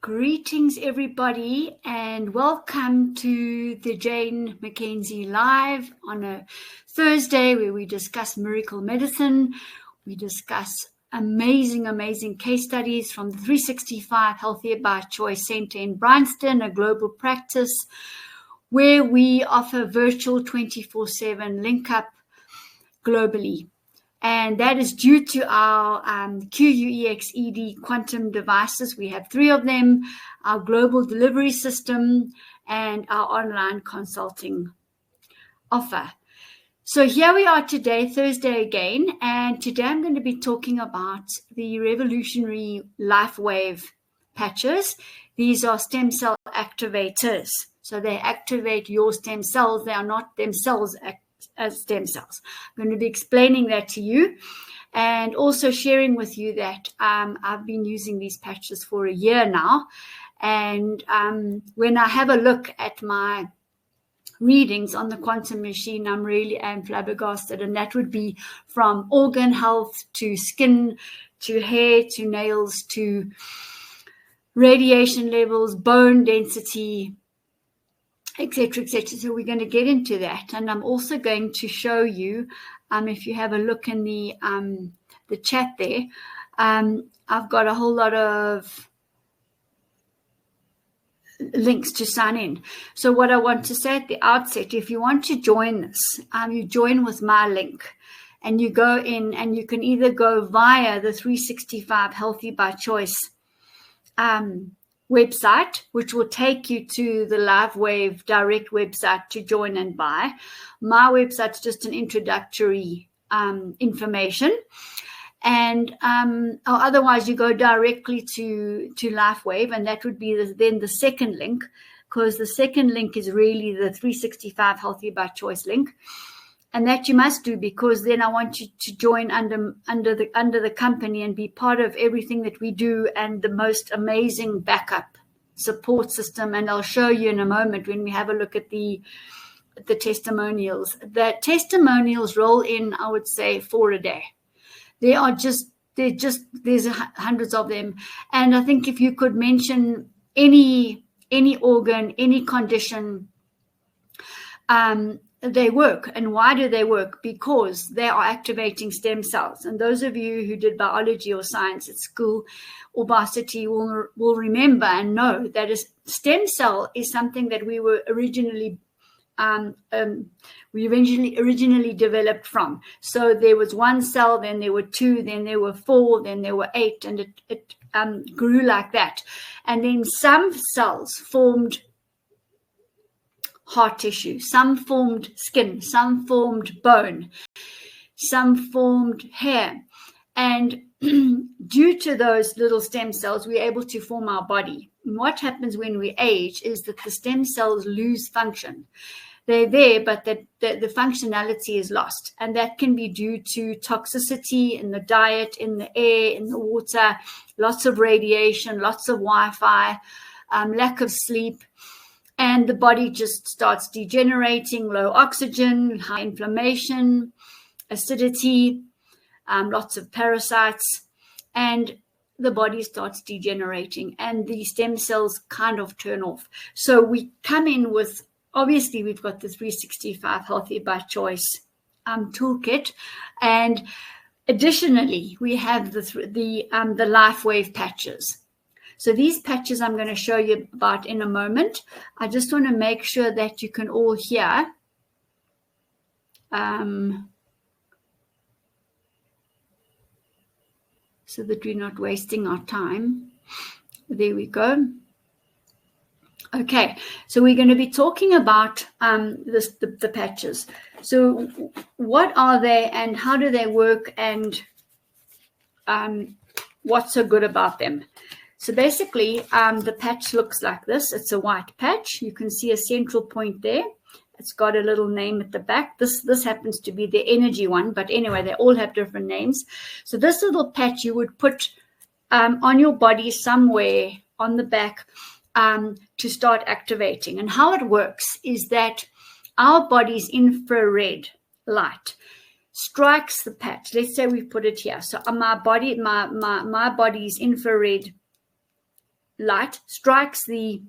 Greetings, everybody, and welcome to the Jane Mackenzie Live on a Thursday where we discuss miracle medicine. We discuss amazing case studies from the 365 Healthier by Choice Center in Bryanston, a global practice where we offer virtual 24/7 link up globally. And that is due to our QUEX-ED quantum devices. We have 3 of them, our global delivery system, and our online consulting offer. So here we are today, Thursday again, and today I'm going to be talking about the revolutionary Lifewave patches. These are stem cell activators. So they activate your stem cells. They are not themselves as stem cells. I'm going to be explaining that to you and also sharing with you that I've been using these patches for a year now. And when I have a look at my readings on the quantum machine, I'm really flabbergasted. And that would be from organ health to skin, to hair, to nails, to radiation levels, bone density, etc. So we're going to get into that, and I'm also going to show you, if you have a look in the chat there, I've got a whole lot of links to sign in. So what I want to say at the outset, if you want to join this, you join with my link, and you go in, and you can either go via the 365 Healthy by Choice website, which will take you to the Lifewave direct website to join and buy. My website's just an introductory information, and or otherwise you go directly to Lifewave, and that would be then the second link, because the second link is really the 365 Healthy by Choice link. And that you must do, because then I want you to join under the company and be part of everything that we do, and the most amazing backup support system. And I'll show you in a moment when we have a look at the testimonials. The testimonials roll in, I would say, 4 a day. There's hundreds of them. And I think if you could mention any organ, any condition, they work. And why do they work? Because they are activating stem cells. And those of you who did biology or science at school or varsity will remember and know that a stem cell is something that we were originally developed from. So there was 1 cell, then there were 2, then there were 4, then there were 8, and it grew like that. And then some cells formed heart tissue, some formed skin, some formed bone, some formed hair. And due to those little stem cells, we're able to form our body. And what happens when we age is that the stem cells lose function. They're there, but the functionality is lost. And that can be due to toxicity in the diet, in the air, in the water, lots of radiation, lots of Wi-Fi, lack of sleep. And the body just starts degenerating, low oxygen, high inflammation, acidity, lots of parasites, and the body starts degenerating, and the stem cells kind of turn off. So we come in with, obviously, we've got the 365 Healthy by Choice toolkit, and additionally, we have the Lifewave patches. So these patches I'm going to show you about in a moment. I just want to make sure that you can all hear. So that we're not wasting our time. There we go. Okay, so we're going to be talking about the patches. So what are they, and how do they work, and what's so good about them? So basically, the patch looks like this. It's a white patch. You can see a central point there. It's got a little name at the back. This happens to be the energy one, but anyway, they all have different names. So this little patch you would put on your body somewhere on the back to start activating. And how it works is that our body's infrared light strikes the patch. Let's say we put it here. So on my body's infrared light strikes the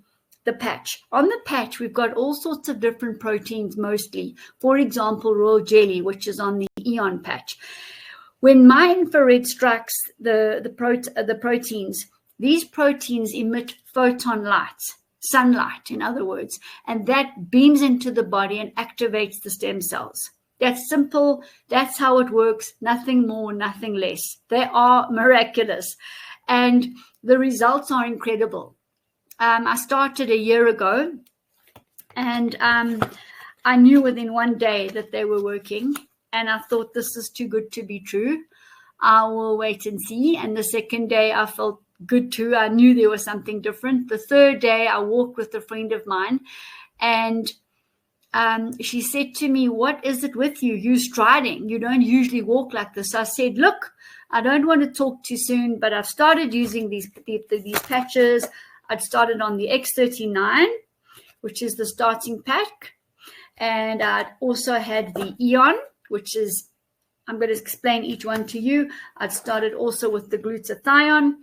patch. On the patch, we've got all sorts of different proteins mostly. For example, royal jelly, which is on the Aeon patch. When my infrared strikes the proteins, these proteins emit photon light, sunlight, in other words, and that beams into the body and activates the stem cells. That's simple. That's how it works. Nothing more, nothing less. They are miraculous. And the results are incredible. I started a year ago, and I knew within one day that they were working. And I thought, this is too good to be true. I will wait and see. And the second day, I felt good too. I knew there was something different. The third day, I walked with a friend of mine, and she said to me, what is it with you? You're striding. You don't usually walk like this. I said, look, I don't want to talk too soon, but I've started using these patches. I'd started on the X39, which is the starting pack. And I'd also had the Aeon, which is, I'm going to explain each one to you. I'd started also with the Glutathione,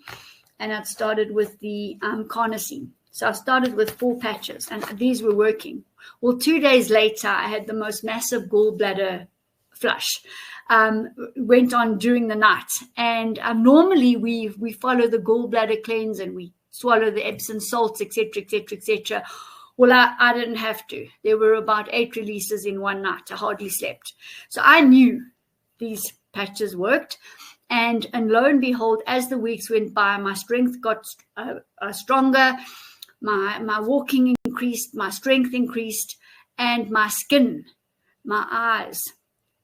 and I'd started with the Carnosine. So I started with 4 patches, and these were working. Well, 2 days later, I had the most massive gallbladder flush. Went on during the night. And normally we follow the gallbladder cleanse, and we swallow the Epsom salts, etc., etc., etc. Well, I didn't have to. There were about 8 releases in one night. I hardly slept. So I knew these patches worked. And lo and behold, as the weeks went by, my strength got stronger. My walking increased, my strength increased, and my skin, my eyes,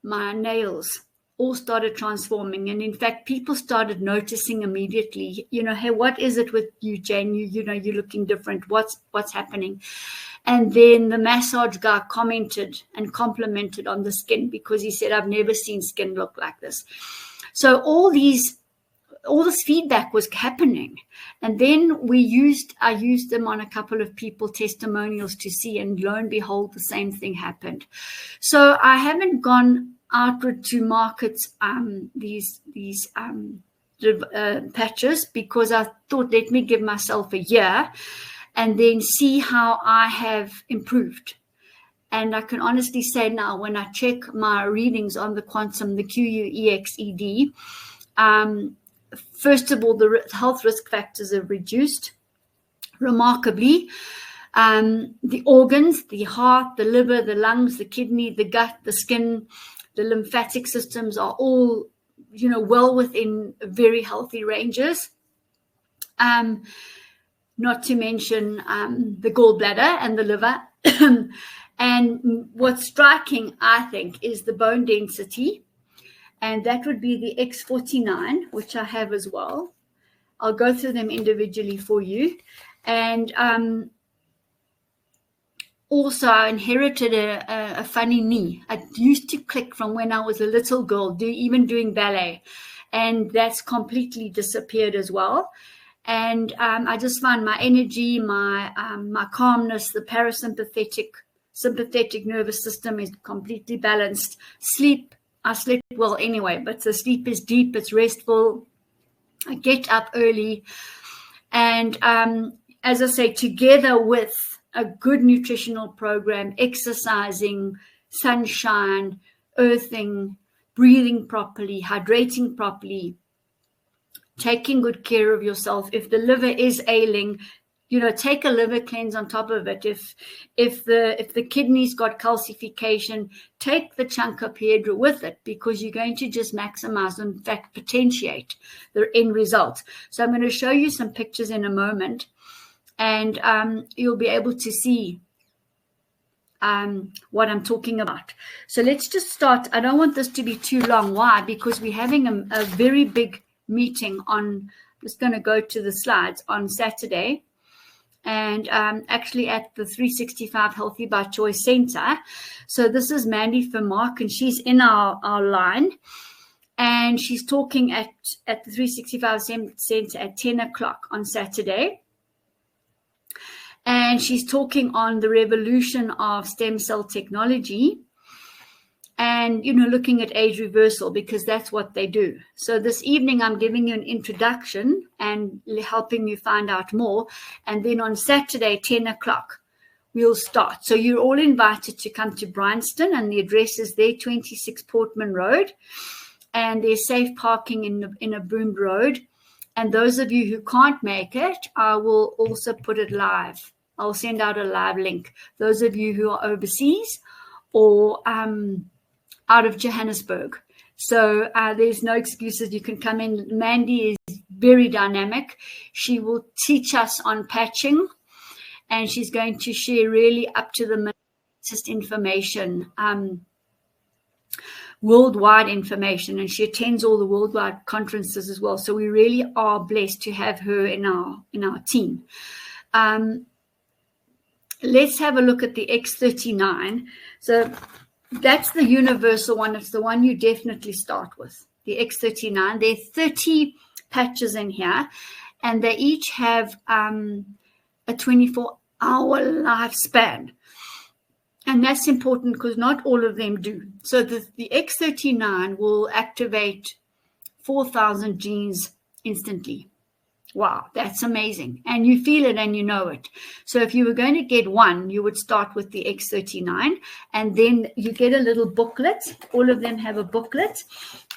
my nails all started transforming. And in fact, people started noticing immediately, hey, what is it with you, Jane? You're looking different. What's happening? And then the massage guy commented and complimented on the skin, because he said, I've never seen skin look like this. So all this feedback was happening. And then I used them on a couple of people, testimonials, to see, and lo and behold, the same thing happened. So I haven't gone outward to market these patches, because I thought, let me give myself a year and then see how I have improved. And I can honestly say now, when I check my readings on the quantum, the QUEXED, first of all, the health risk factors have reduced remarkably. The organs, the heart, the liver, the lungs, the kidney, the gut, the skin, the lymphatic systems are all, well within very healthy ranges. Not to mention the gallbladder and the liver. And what's striking, I think, is the bone density. And that would be the X49, which I have as well. I'll go through them individually for you. And also, I inherited a funny knee. I used to click from when I was a little girl, even doing ballet. And that's completely disappeared as well. And I just find my energy, my calmness, the sympathetic nervous system is completely balanced. Sleep, I sleep well anyway, but the sleep is deep, it's restful. I get up early. And as I say, together with a good nutritional program, exercising, sunshine, earthing, breathing properly, hydrating properly, taking good care of yourself. If the liver is ailing, take a liver cleanse on top of it. If the kidneys got calcification, take the chancopedra with it, because you're going to just maximize, in fact, potentiate the end result. So I'm going to show you some pictures in a moment, and you'll be able to see what I'm talking about. So let's just start. I don't want this to be too long. Why? Because we're having a very big meeting on, I'm just going to go to the slides, on Saturday. And actually at the 365 Healthy by Choice Center. So this is Mandy Vermark, and she's in our line. And she's talking at the 365 Center at 10 o'clock on Saturday. And she's talking on the revolution of stem cell technology. and, looking at age reversal, because that's what they do. So this evening, I'm giving you an introduction and helping you find out more. And then on Saturday, 10 o'clock, we'll start. So you're all invited to come to Bryanston, and the address is there, 26 Portman Road. And there's safe parking in a boomed road. And those of you who can't make it, I will also put it live. I'll send out a live link. Those of you who are overseas or out of Johannesburg. So there's no excuses. You can come in. Mandy is very dynamic. She will teach us on patching, and she's going to share really up to the latest information, worldwide information, and she attends all the worldwide conferences as well. So we really are blessed to have her in our team. Let's have a look at the X39. So that's the universal one. It's the one you definitely start with, the X39. There are 30 patches in here, and they each have a 24-hour lifespan. And that's important because not all of them do. So the X39 will activate 4,000 genes instantly. Wow, that's amazing. And you feel it and you know it. So if you were going to get one, you would start with the X39, and then you get a little booklet. All of them have a booklet,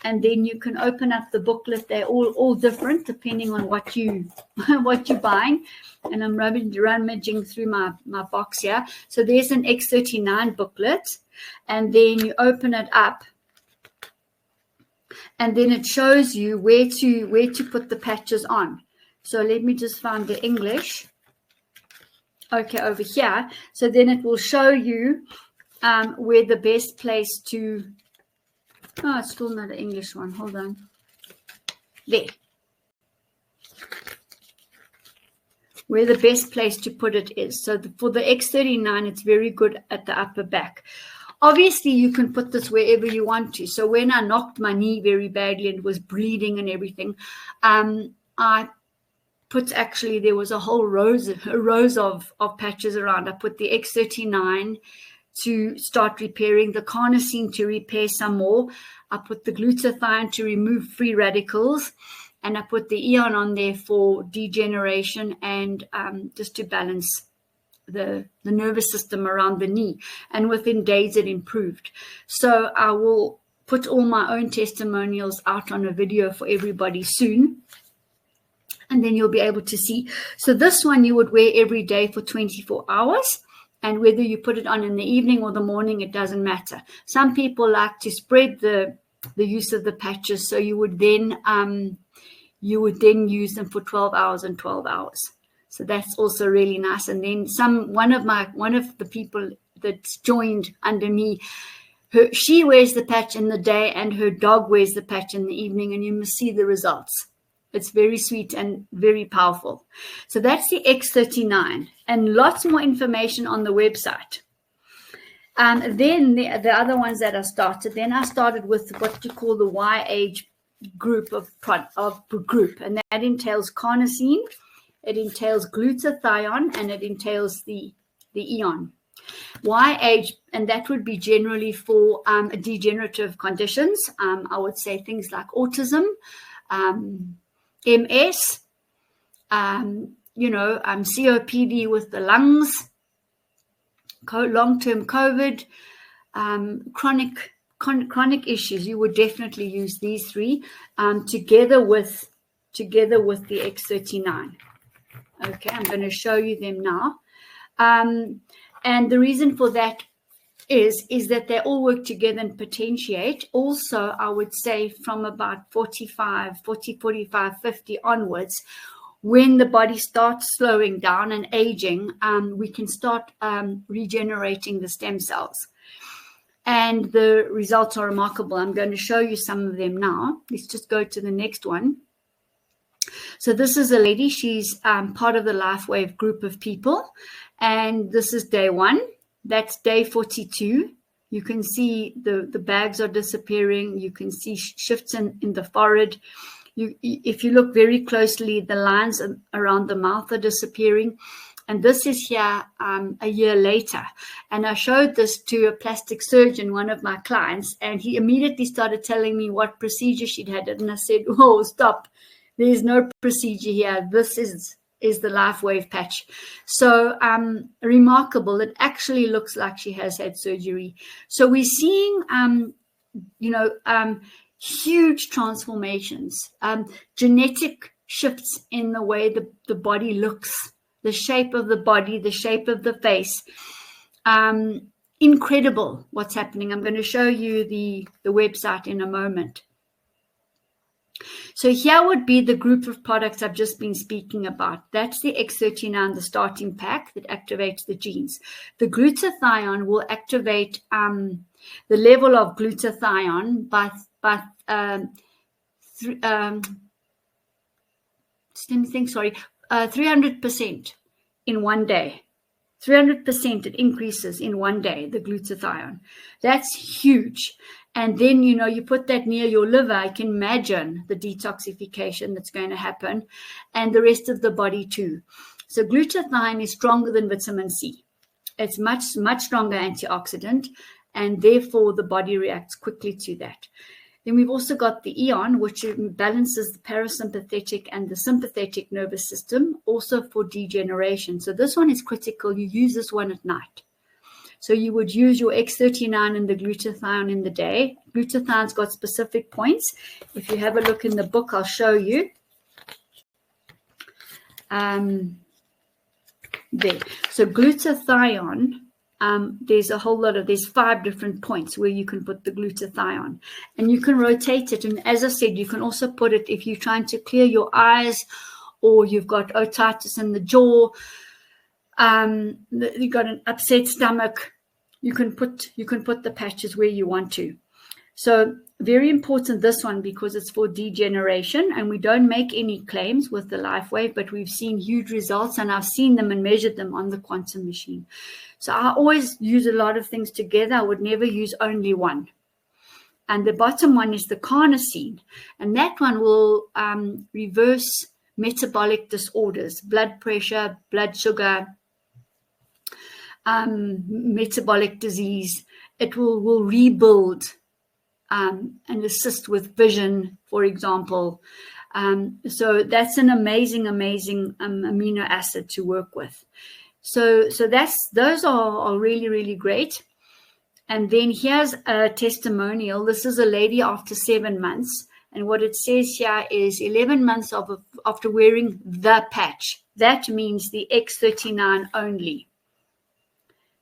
and then you can open up the booklet. They're all different depending on what you're buying. And I'm rummaging through my box here. So there's an X39 booklet, and then you open it up, and then it shows you where to put the patches on. So let me just find the English. Okay, over here. So then it will show you where the best place to... Oh, it's still not an English one. Hold on. There. Where the best place to put it is. So for the X39, it's very good at the upper back. Obviously, you can put this wherever you want to. So when I knocked my knee very badly and was bleeding and everything, I put, actually, there was a whole rows of patches around. I put the X39 to start repairing, the Carnosine to repair some more. I put the Glutathione to remove free radicals, and I put the Aeon on there for degeneration and just to balance the nervous system around the knee. And within days, it improved. So I will put all my own testimonials out on a video for everybody soon. And then you'll be able to see. So this one you would wear every day for 24 hours. And whether you put it on in the evening or the morning, it doesn't matter. Some people like to spread the use of the patches. So you would then use them for 12 hours and 12 hours. So that's also really nice. And then one of the people that's joined under me, she wears the patch in the day and her dog wears the patch in the evening, and you must see the results. It's very sweet and very powerful. So that's the X39, and lots more information on the website. Then the other ones that I started, I started with what you call the Y-age group and that entails Carnosine, it entails Glutathione, and it entails the Aeon. Y-age, and that would be generally for degenerative conditions. I would say things like autism, MS, COPD with the lungs, long-term COVID, chronic issues. You would definitely use these three together with the X39. Okay, I'm going to show you them now. And the reason for that is that they all work together and potentiate. Also, I would say from about 45, 50 onwards, when the body starts slowing down and aging, we can start regenerating the stem cells. And the results are remarkable. I'm going to show you some of them now. Let's just go to the next one. So this is a lady. She's part of the Lifewave group of people. And this is day 1. That's day 42. You can see the bags are disappearing. You can see shifts in the forehead. If you look very closely, the lines around the mouth are disappearing. And this is here a year later. And I showed this to a plastic surgeon, one of my clients, and he immediately started telling me what procedure she'd had. And I said, oh, stop. There's no procedure here. This is the Lifewave patch. So remarkable. It actually looks like she has had surgery. So we're seeing, huge transformations, genetic shifts in the way the body looks, the shape of the body, the shape of the face. Incredible what's happening. I'm going to show you the website in a moment. So here would be the group of products I've just been speaking about. That's the X39, the starting pack that activates the genes. The glutathione will activate the level of glutathione by 300% in one day. 300% it increases in one day, the glutathione. That's huge. And then, you put that near your liver, you can imagine the detoxification that's going to happen, and the rest of the body too. So glutathione is stronger than vitamin C. It's much, much stronger antioxidant, and therefore the body reacts quickly to that. Then we've also got the Aeon, which balances the parasympathetic and the sympathetic nervous system, also for degeneration. So this one is critical. You use this one at night. So you would use your X39 and the glutathione in the day. Glutathione's got specific points. If you have a look in the book, I'll show you. There. So glutathione, there's 5 different points where you can put the glutathione. And you can rotate it. And as I said, you can also put it if you're trying to clear your eyes or you've got otitis in the jaw. You've got an upset stomach, you can put the patches where you want to. So very important, this one, because it's for degeneration, and we don't make any claims with the Lifewave, but we've seen huge results, and I've seen them and measured them on the quantum machine. So I always use a lot of things together. I would never use only one. And the bottom one is the Carnosine, and that one will reverse metabolic disorders, blood pressure, blood sugar, metabolic disease. It will rebuild and assist with vision, for example. So that's an amazing amino acid to work with. So those are really, really great. And then here's a testimonial. This is a lady after 7 months. And what it says here is 11 months after wearing the patch. That means the X39 only.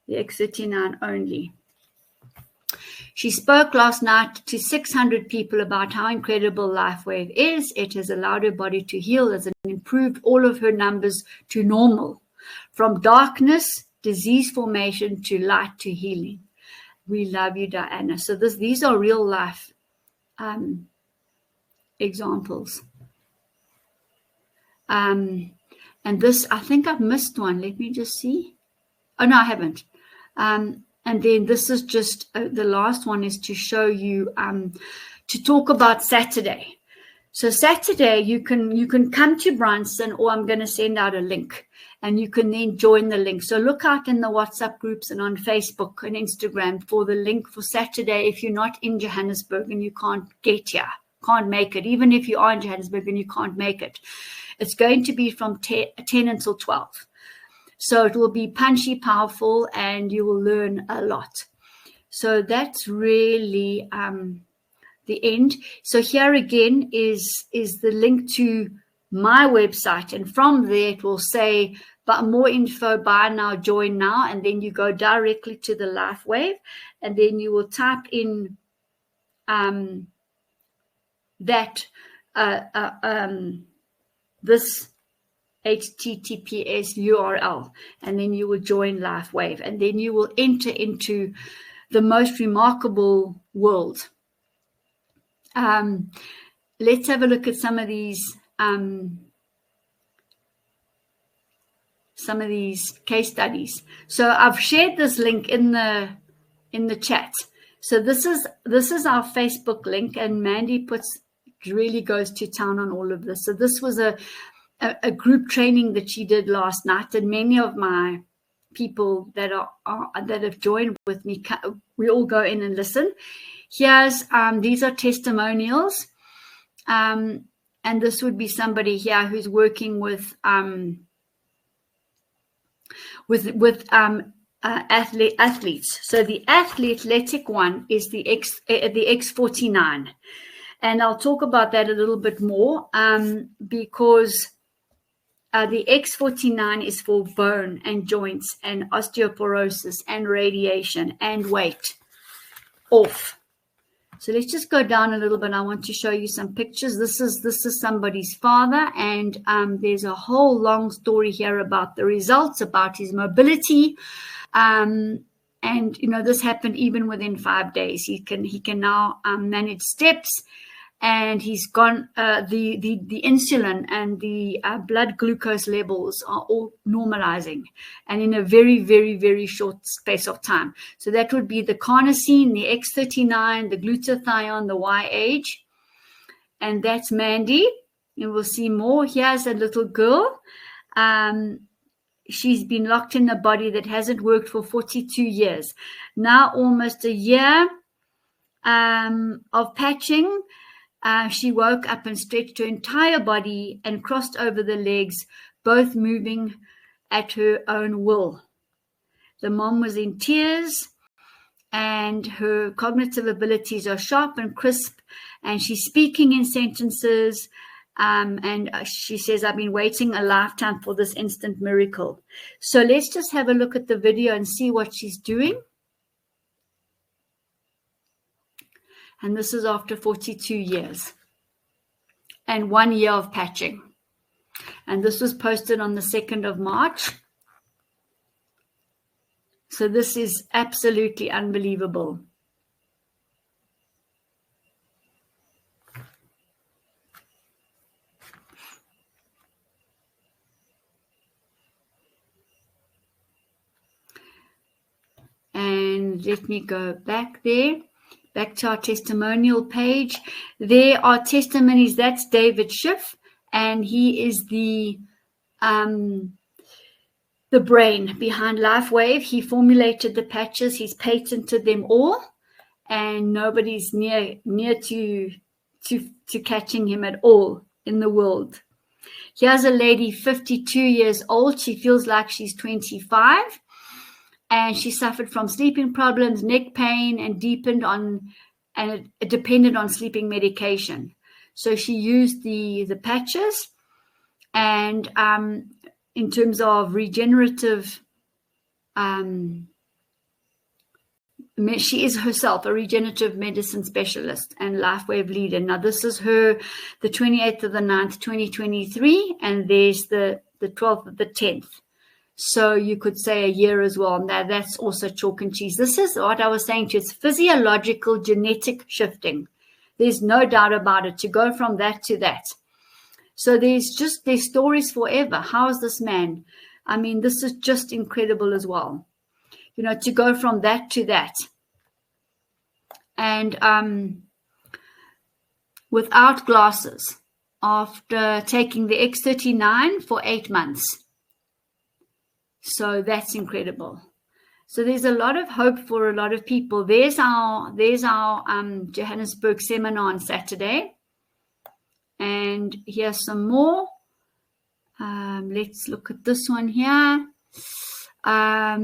The X39 only. She spoke last night to 600 people about how incredible Lifewave is. It has allowed her body to heal, as it improved all of her numbers to normal, from darkness, disease formation, to light, to healing. We love you, Diana. So these are real life examples. And this, I think I've missed one. Let me just see. Oh, no, I haven't. And then this is just the last one is to show you, to talk about Saturday. So Saturday, you can come to Bryanston, or I'm going to send out a link, and you can then join the link. So look out in the WhatsApp groups and on Facebook and Instagram for the link for Saturday if you're not in Johannesburg and you can't get here, can't make it. Even if you are in Johannesburg and you can't make it, it's going to be from 10 until 12. So it will be punchy, powerful, and you will learn a lot. So that's really the end. So here again is the link to my website. And from there, it will say, but more info, buy now, join now. And then you go directly to the Lifewave. And then you will type in this HTTPS URL, and then you will join Lifewave, and then you will enter into the most remarkable world. Let's have a look at some of these case studies. So I've shared this link in the chat. So this is our Facebook link, and Mandy really goes to town on all of this. So this was a group training that she did last night, and many of my people that that have joined with me, we all go in and listen. Here's these are testimonials, and this would be somebody here who's working with athletes. So the athletic one is the X49, and I'll talk about that a little bit more because the X49 is for bone and joints and osteoporosis and radiation and weight off. So let's just go down a little bit. I want to show you some pictures. This is somebody's father, and there's a whole long story here about the results, about his mobility, and this happened even within 5 days. He can now manage steps, and he's gone. The insulin and the blood glucose levels are all normalizing, and in a very, very, very short space of time. So that would be the Carnosine, the X39, the Glutathione, the YH, and that's Mandy. And we'll see more. Here's a little girl. She's been locked in a body that hasn't worked for 42 years. Now almost a year of patching. She woke up and stretched her entire body and crossed over the legs, both moving at her own will. The mom was in tears, and her cognitive abilities are sharp and crisp, and she's speaking in sentences, and she says, I've been waiting a lifetime for this instant miracle. So let's just have a look at the video and see what she's doing. And this is after 42 years and 1 year of patching. And this was posted on the 2nd of March. So this is absolutely unbelievable. And let me go back there. Back to our testimonial page. There are testimonies. That's David Schiff, and he is the brain behind Lifewave. He formulated the patches. He's patented them all, and nobody's near to catching him at all in the world. Here's a lady, 52 years old. She feels like she's 25. And she suffered from sleeping problems, neck pain, and depended on sleeping medication. So she used the patches, and in terms of regenerative, she is herself a regenerative medicine specialist and Lifewave leader. Now this is her, the 28th of the 9th, 2023, and there's the 12th of the 10th. So you could say a year as well. Now that's also chalk and cheese. This is what I was saying to you. It's physiological genetic shifting. There's no doubt about it, to go from that to that. So there's stories forever. How is this man? I mean, this is just incredible as well. To go from that to that. And without glasses, after taking the X39 for 8 months. So that's incredible. So there's a lot of hope for a lot of people. There's our Johannesburg seminar on Saturday. And here's some more. Let's look at this one here. My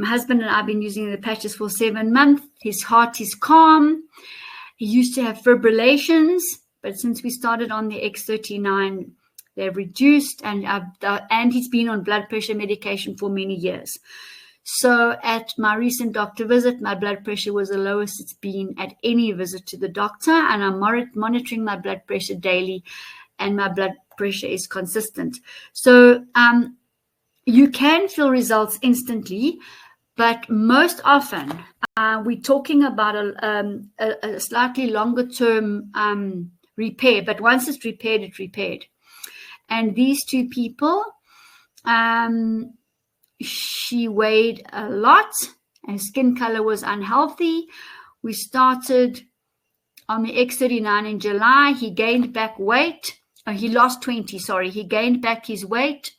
husband and I have been using the patches for 7 months. His heart is calm. He used to have fibrillations, but since we started on the X39, they've reduced, and he's been on blood pressure medication for many years. So at my recent doctor visit, my blood pressure was the lowest it's been at any visit to the doctor, and I'm monitoring my blood pressure daily, and my blood pressure is consistent. So you can feel results instantly, but most often we're talking about a slightly longer term repair. But once it's repaired, it's repaired. And these two people, she weighed a lot, and skin color was unhealthy. We started on the X39 in July. He gained back weight he lost 20, sorry. He gained back his weight.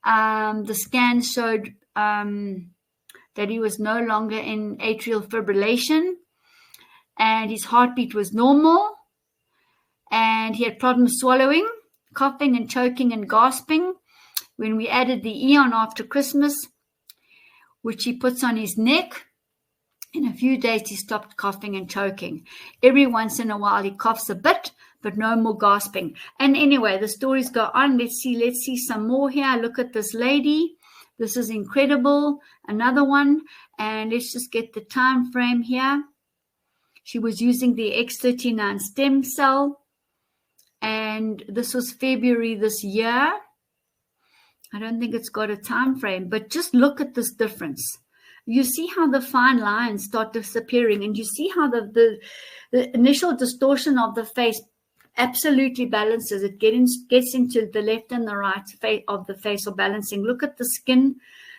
The scan showed that he was no longer in atrial fibrillation, and his heartbeat was normal, and he had problems swallowing, coughing and choking and gasping. When we added the Aeon after Christmas, which he puts on his neck, in a few days he stopped coughing and choking. Every once in a while he coughs a bit, but no more gasping. And anyway, the stories go on. Let's see some more here. Look at this lady. This is incredible. Another one. And let's just get the time frame here. She was using the X39 stem cell. And this was February this year. I don't think it's got a time frame, but just look at this difference. You see how the fine lines start disappearing, and you see how the initial distortion of the face absolutely balances. It gets into the left and the right of the face or balancing. Look at the skin.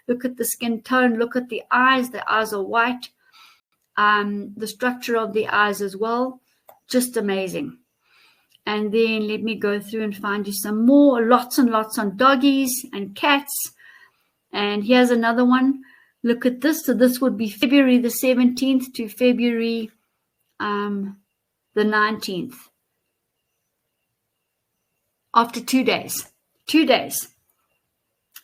Look at the skin tone. Look at the eyes. The eyes are white. The structure of the eyes as well. Just amazing. And then let me go through and find you some more. Lots and lots on doggies and cats. And here's another one. Look at this. So this would be February the 17th to February the 19th. After 2 days. 2 days.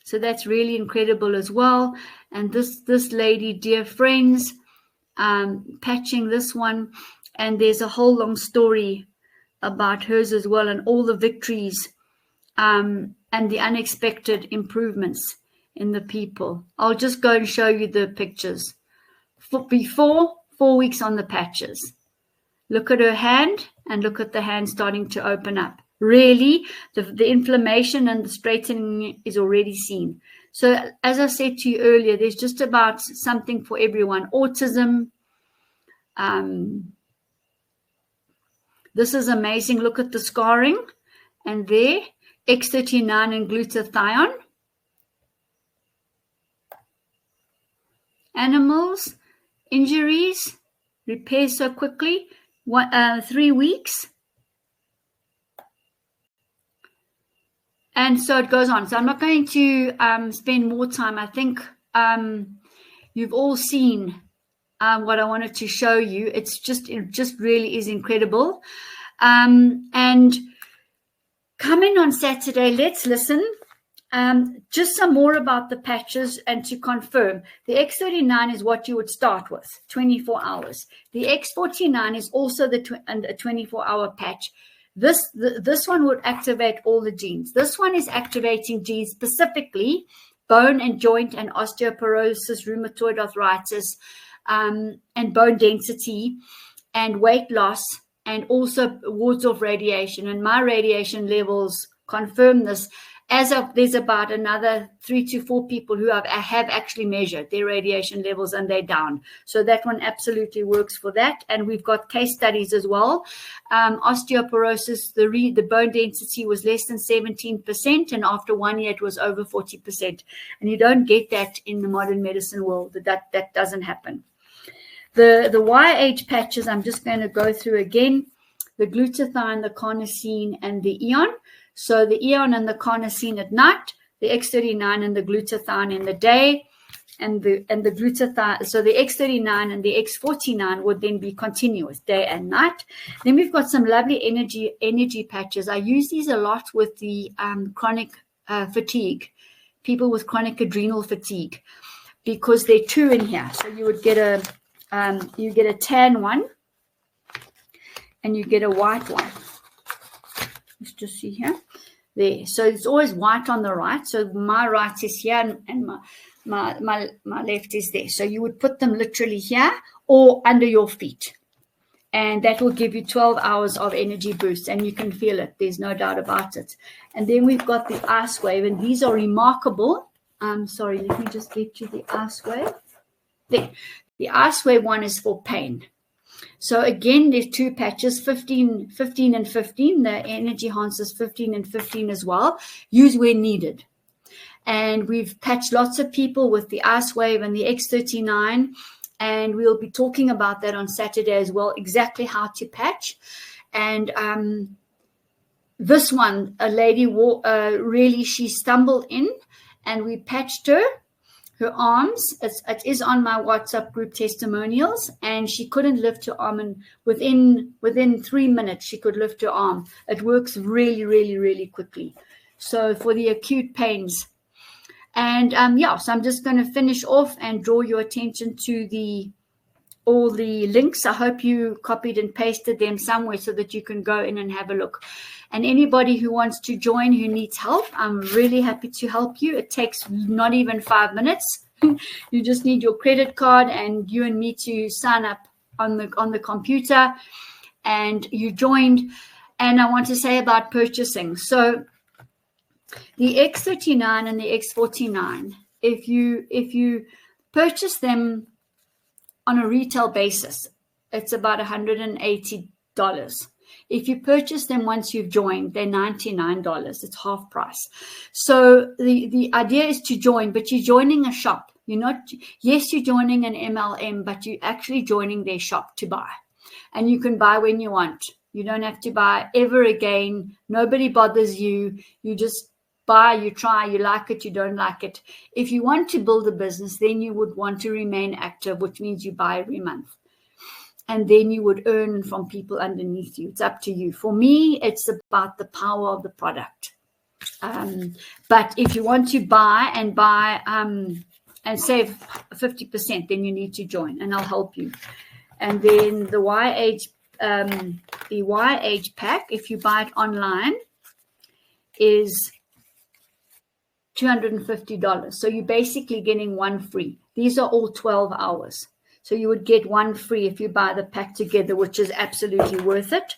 So that's really incredible as well. And this lady, dear friends, patching this one. And there's a whole long story about hers as well, and all the victories and the unexpected improvements in the people. I'll just go and show you the pictures. Before, 4 weeks on the patches. Look at her hand, and look at the hand starting to open up. Really, the inflammation and the straightening is already seen. So as I said to you earlier, there's just about something for everyone. Autism. This is amazing. Look at the scarring. And there, X39 and glutathione. Animals, injuries, repair so quickly. 3 weeks. And so it goes on. So I'm not going to spend more time. I think you've all seen what I wanted to show you. It just really is incredible. And come in on Saturday. Let's listen. Just some more about the patches, and to confirm, the X39 is what you would start with, 24 hours. The X49 is also a 24-hour patch. This one would activate all the genes. This one is activating genes specifically bone and joint and osteoporosis, rheumatoid arthritis, and bone density and weight loss, and also wards off radiation. And my radiation levels confirm this. As of, there's about another 3 to 4 people who have actually measured their radiation levels, and they're down. So that one absolutely works for that. And we've got case studies as well. Osteoporosis, the bone density was less than 17%, and after 1 year it was over 40%. And you don't get that in the modern medicine world. That doesn't happen. The YH patches, I'm just going to go through again. The glutathione, the carnosine, and the Aeon. So the Aeon and the carnosine at night, the X39 and the glutathione in the day, and the glutathione. So the X39 and the X49 would then be continuous day and night. Then we've got some lovely energy patches. I use these a lot with the chronic fatigue, people with chronic adrenal fatigue, because there are 2 in here. So you would get a tan one, and you get a white one. Let's just see here. There. So it's always white on the right. So my right is here, and my left is there. So you would put them literally here or under your feet. And that will give you 12 hours of energy boost. And you can feel it. There's no doubt about it. And then we've got the ice wave. And these are remarkable. Sorry, let me just get you the ice wave. There. The ice wave one is for pain. So again, there's 2 patches, 15 and 15. The energy enhancers 15 and 15 as well. Use where needed. And we've patched lots of people with the ice wave and the X39. And we'll be talking about that on Saturday as well, exactly how to patch. And this one, a lady really, she stumbled in, and we patched her arms. It is on my WhatsApp group, testimonials, and she couldn't lift her arm, and within 3 minutes she could lift her arm. It works really, really, really quickly. So for the acute pains. And so I'm just going to finish off and draw your attention to all the links. I hope you copied and pasted them somewhere so that you can go in and have a look. And anybody who wants to join, who needs help, I'm really happy to help you. It takes not even 5 minutes. You just need your credit card and you and me to sign up on the computer, and you joined. And I want to say about purchasing. So the X39 and the X49, if you purchase them on a retail basis, it's about $180. If you purchase them once you've joined, they're $99. It's half price. So the idea is to join, but you're joining a shop. You're joining an MLM, but you're actually joining their shop to buy. And you can buy when you want. You don't have to buy ever again. Nobody bothers you. You just buy, you try, you like it, you don't like it. If you want to build a business, then you would want to remain active, which means you buy every month. And then you would earn from people underneath you. It's up to you. For me, it's about the power of the product. But if you want to buy and save 50%, then you need to join, and I'll help you. And then the YH pack, if you buy it online, is $250. So you're basically getting one free. These are all 12 hours. So you would get one free if you buy the pack together, which is absolutely worth it.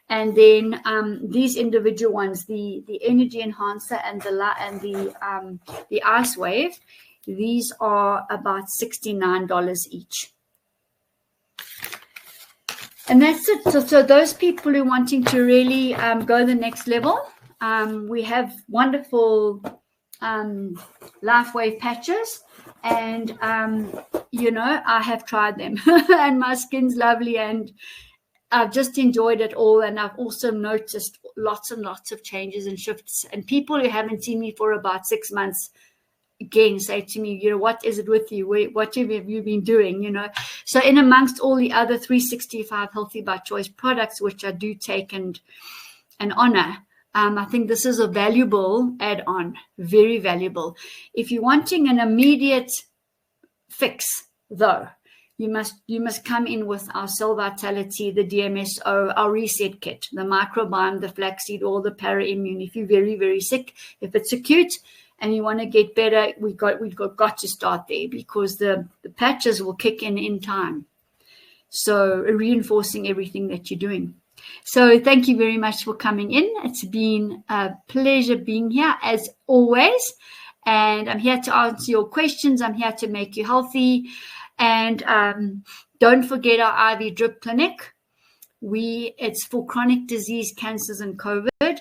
And then these individual ones, the energy enhancer and the ice wave, these are about $69 each. And that's it. So those people who are wanting to really go the next level, we have wonderful Lifewave patches, and I have tried them and my skin's lovely, and I've just enjoyed it all. And I've also noticed lots and lots of changes and shifts, and people who haven't seen me for about 6 months again say to me, what is it with you? What have you been doing? So in amongst all the other 365 Healthy by Choice products, which I do take and honor, I think this is a valuable add-on, very valuable. If you're wanting an immediate fix, though, you must come in with our Cell Vitality, the DMSO, our Reset Kit, the microbiome, the flaxseed, or the para-immune. If you're very, very sick, if it's acute and you want to get better, we've got to start there, because the patches will kick in time. So reinforcing everything that you're doing. So thank you very much for coming in. It's been a pleasure being here, as always. And I'm here to answer your questions. I'm here to make you healthy. And don't forget our IV drip clinic. It's for chronic disease, cancers, and COVID.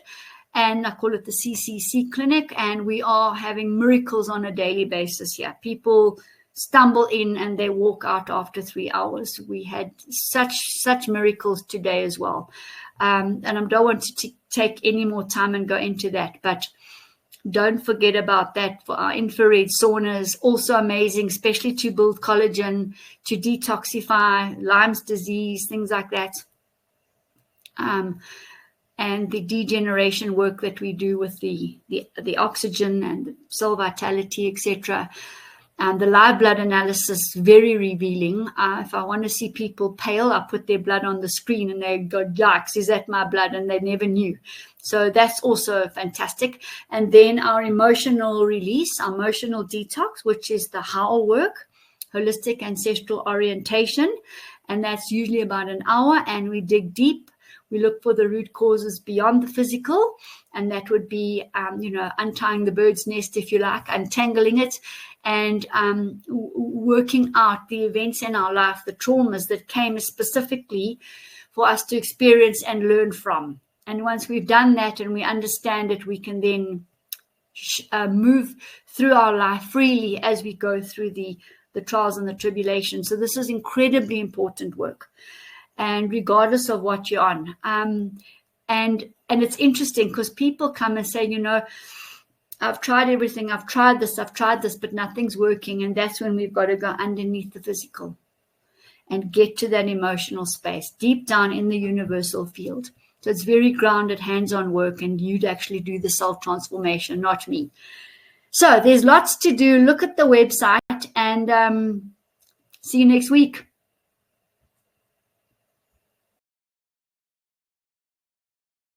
And I call it the CCC clinic. And we are having miracles on a daily basis here. People stumble in and they walk out after 3 hours. We had such miracles today as well. And I don't want to take any more time and go into that, but don't forget about that. For our infrared saunas, also amazing, especially to build collagen, to detoxify Lyme's disease, things like that. And the degeneration work that we do with the oxygen and the cell vitality, etc. The live blood analysis, very revealing. If I want to see people pale, I put their blood on the screen and they go, yikes, is that my blood? And they never knew. So that's also fantastic. And then our emotional release, our emotional detox, which is the HOW work, holistic ancestral orientation. And that's usually about an hour. And we dig deep. We look for the root causes beyond the physical. And that would be, untying the bird's nest, if you like, untangling it, and working out the events in our life, the traumas that came specifically for us to experience and learn from. And once we've done that and we understand it, we can then move through our life freely as we go through the trials and the tribulations. So this is incredibly important work. And regardless of what you're on. And it's interesting because people come and say, I've tried everything, I've tried this, but nothing's working. And that's when we've got to go underneath the physical and get to that emotional space, deep down in the universal field. So it's very grounded, hands-on work, and you'd actually do the self-transformation, not me. So there's lots to do. Look at the website, and see you next week.